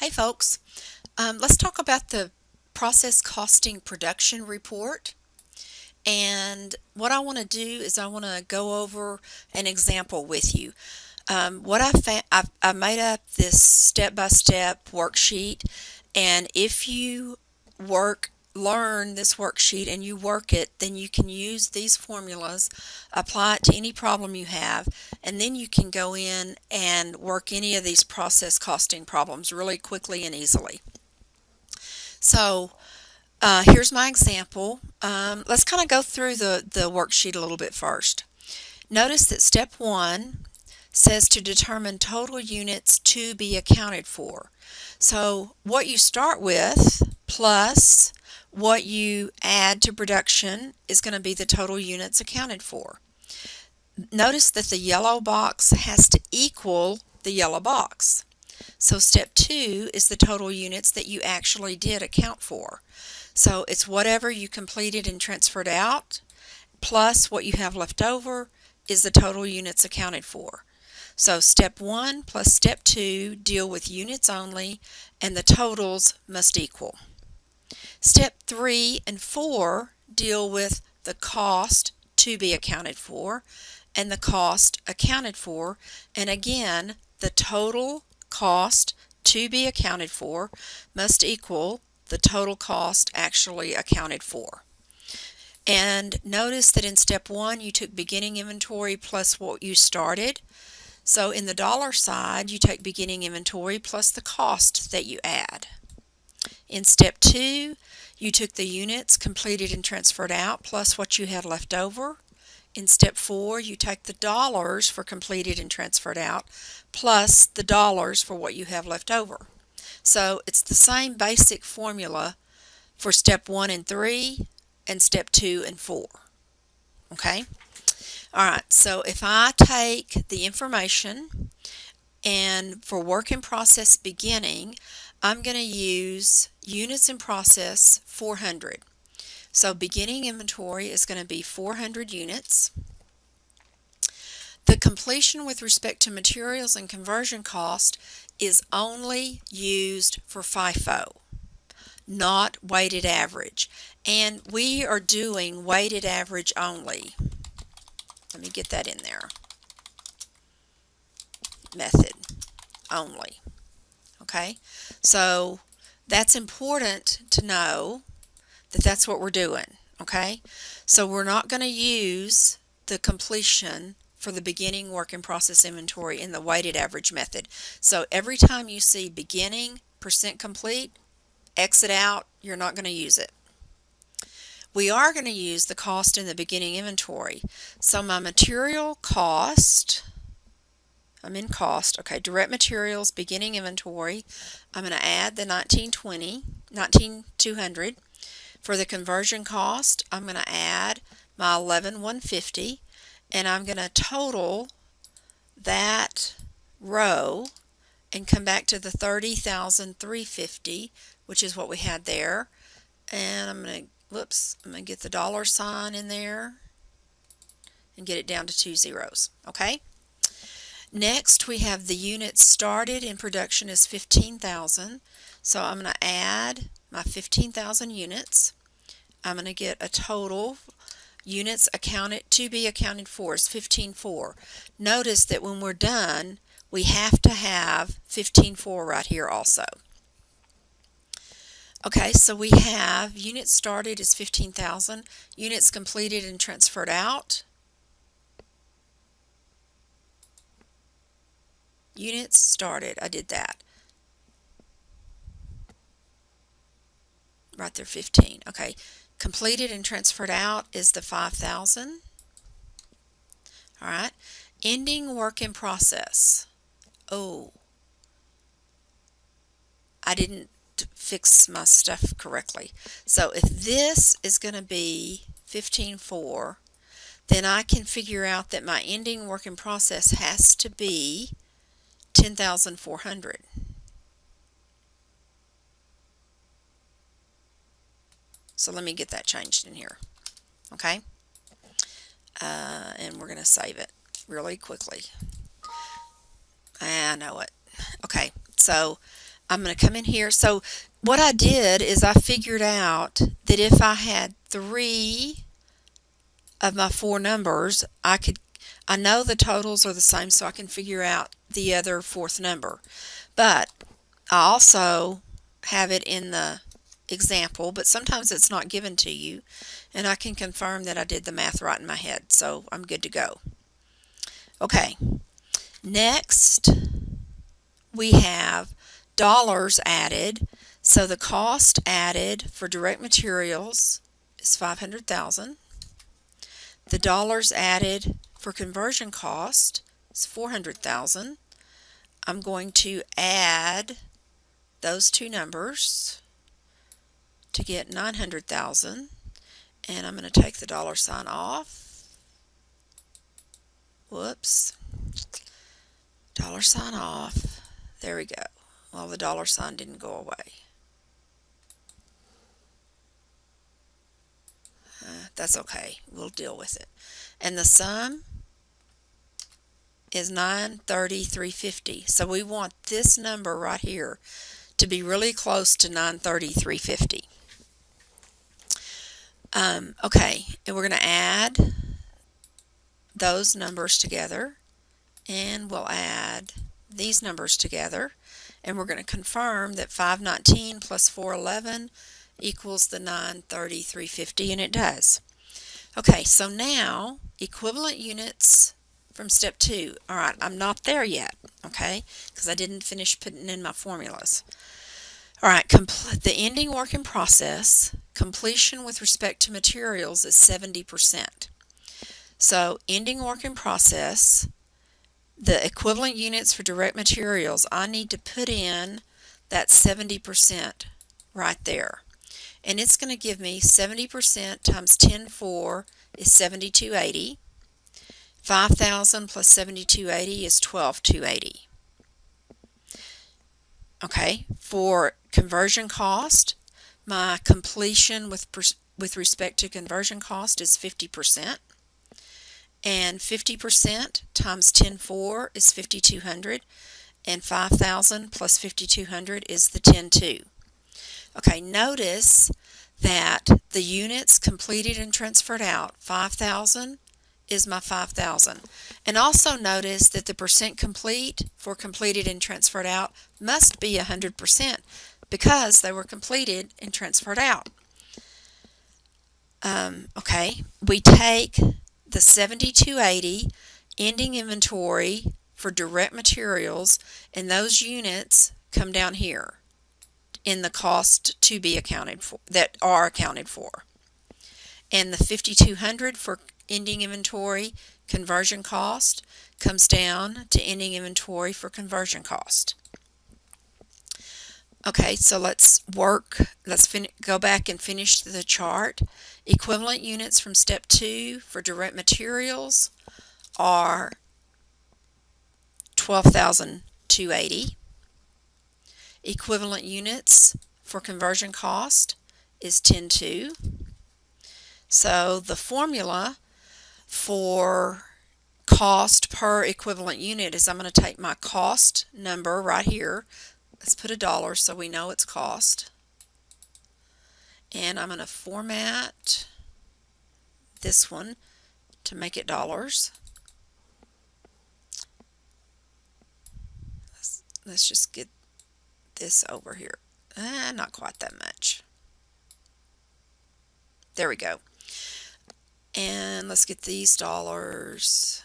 Hey folks, let's talk about the process costing production report. And what I want to do is I want to go over an example with you. What I made up this step-by-step worksheet, and if you learn this worksheet and you work it, then you can use these formulas, apply it to any problem you have, and then you can go in and work any of these process costing problems really quickly and easily. So here's my example. Let's kind of go through the worksheet a little bit first. Notice that step 1 says to determine total units to be accounted for. So what you start with plus what you add to production is going to be the total units accounted for. Notice that the yellow box has to equal the yellow box. So step 2 is the total units that you actually did account for. So it's whatever you completed and transferred out plus what you have left over is the total units accounted for. So step 1 plus step 2 deal with units only, and the totals must equal. Step 3 and 4 deal with the cost to be accounted for and the cost accounted for, and again the total cost to be accounted for must equal the total cost actually accounted for. And notice that in step 1 you took beginning inventory plus what you started. So in the dollar side you take beginning inventory plus the cost that you add. In step 2 you took the units completed and transferred out plus what you had left over. In step 4 you take the dollars for completed and transferred out plus the dollars for what you have left over. So it's the same basic formula for step 1 and 3 and step 2 and 4. Okay? Alright, so if I take the information and for work in process beginning, I'm going to use units in process 400. So beginning inventory is going to be 400 units. The completion with respect to materials and conversion cost is only used for FIFO, not weighted average. And we are doing weighted average only. Let me get that in there. Method only. Okay, so that's important to know that that's what we're doing. Okay, so we're not going to use the completion for the beginning work in process inventory in the weighted average method. So every time you see beginning percent complete, exit out, you're not going to use it. We are going to use the cost in the beginning inventory. So my material cost, I'm in cost, okay, direct materials, beginning inventory, I'm going to add the 19,200. For the conversion cost, I'm going to add my 11,150, and I'm going to total that row and come back to the 30,350, which is what we had there. And I'm going to get the dollar sign in there and get it down to 2 zeros. Okay? Next, we have the units started in production is 15,000. So I'm going to add my 15,000 units. I'm going to get a total units accounted to be accounted for is 15,400. Notice that when we're done, we have to have 15,400 right here also. Okay, so we have units started is 15,000, units completed and transferred out. Units started, I did that. Right there, 15. Okay, completed and transferred out is the 5,000. All right, ending work in process. Oh, I didn't fix my stuff correctly. So if this is going to be 15,400, then I can figure out that my ending work in process has to be 10,400. So let me get that changed in here. Okay? And we're going to save it really quickly. I know it. Okay, so I'm going to come in here. So what I did is I figured out that if I had 3 of my 4 numbers, I know the totals are the same, so I can figure out the other 4th number. But I also have it in the example, but sometimes it's not given to you, and I can confirm that I did the math right in my head, so I'm good to go. Okay, next we have dollars added. So the cost added for direct materials is 500,000. The dollars added for conversion cost is 400,000. I'm going to add those two numbers to get 900,000, and I'm going to take the dollar sign off. Whoops. Dollar sign off. There we go. Well, the dollar sign didn't go away. That's okay. We'll deal with it. And the sum is 930,350. So we want this number right here to be really close to 930,350. Okay, and we're going to add those numbers together, and we'll add these numbers together, and we're going to confirm that 519 plus 411 equals the 930,350, and it does. Okay, so now equivalent units from step 2. All right, I'm not there yet, okay, because I didn't finish putting in my formulas. All right, the ending work in process, completion with respect to materials is 70%. So ending work in process, the equivalent units for direct materials, I need to put in that 70% right there. And it's going to give me 70% times 10.4 is 7280. 5,000 plus 7280 is 12,280. Okay, for conversion cost, my completion with respect to conversion cost is 50%. And 50% times 10.4 is 5,200. And 5,000 plus 5,200 is the 10.2. Okay, notice that the units completed and transferred out, 5,000 is my 5,000. And also notice that the percent complete for completed and transferred out must be 100% because they were completed and transferred out. Okay, we take the 7280 ending inventory for direct materials, and those units come down here in the cost to be accounted for, that are accounted for. And the 5,200 for ending inventory conversion cost comes down to ending inventory for conversion cost. Okay, so let's go back and finish the chart. Equivalent units from step 2 for direct materials are 12,280. Equivalent units for conversion cost is 10.2. So the formula for cost per equivalent unit is I'm going to take my cost number right here. Let's put $1 so we know it's cost. And I'm going to format this one to make it dollars. Let's just get this over here. Not quite that much. There we go. And let's get these dollars.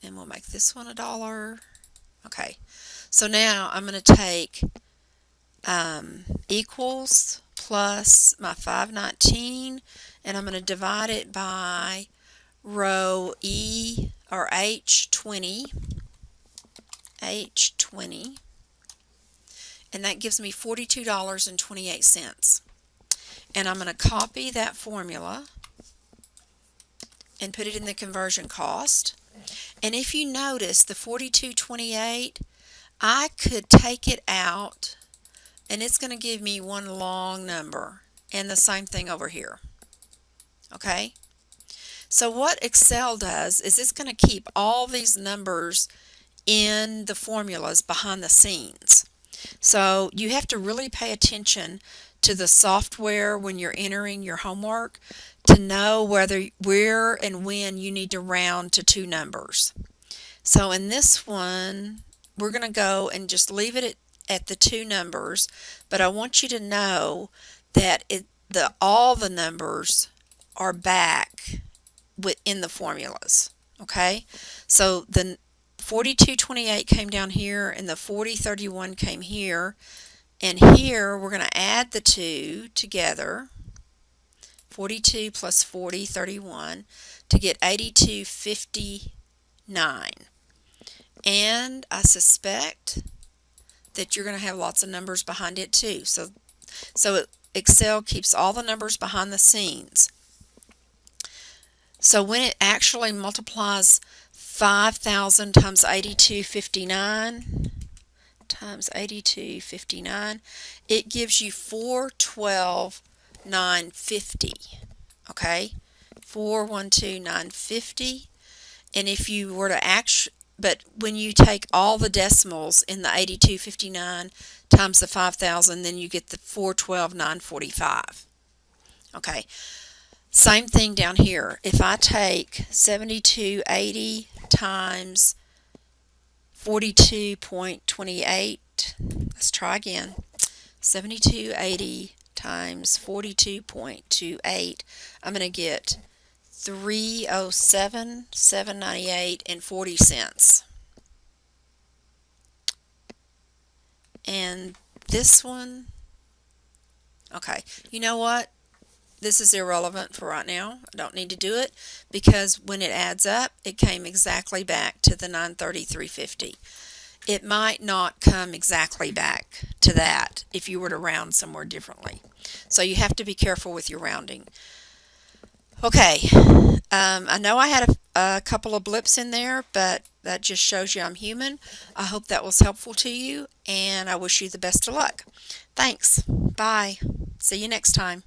And we'll make this one $1. Okay. So now I'm going to take equals plus my 519, and I'm going to divide it by row E or H20. H20, and that gives me $42.28. And I'm going to copy that formula and put it in the conversion cost. And if you notice the 42.28, I could take it out and it's going to give me one long number, and the same thing over here. Okay? So what Excel does is it's going to keep all these numbers in the formulas behind the scenes. So you have to really pay attention to the software when you're entering your homework to know where and when you need to round to two numbers. So in this one, we're going to go and just leave it at the two numbers, but I want you to know that all the numbers are back within the formulas. Okay, so the 4228 came down here and the 4031 came here, and here we're going to add the two together, 42 plus 4031, to get 8259. And I suspect that you're going to have lots of numbers behind it too. So Excel keeps all the numbers behind the scenes. So when it actually multiplies 5,000 times 8259 times 8259, it gives you 412,950. Okay, 412,950. And if you were to but when you take all the decimals in the 8259 times the 5,000, then you get the 412,945. Okay, same thing down here. If I take 7280 times 42.28, let's try again. 7280 times 42.28, I'm going to get 307,798 and 40 cents. And this one, okay, you know what? This is irrelevant for right now. I don't need to do it because when it adds up, it came exactly back to the 933.50. It might not come exactly back to that if you were to round somewhere differently. So you have to be careful with your rounding. Okay, I know I had a couple of blips in there, but that just shows you I'm human. I hope that was helpful to you, and I wish you the best of luck. Thanks. Bye. See you next time.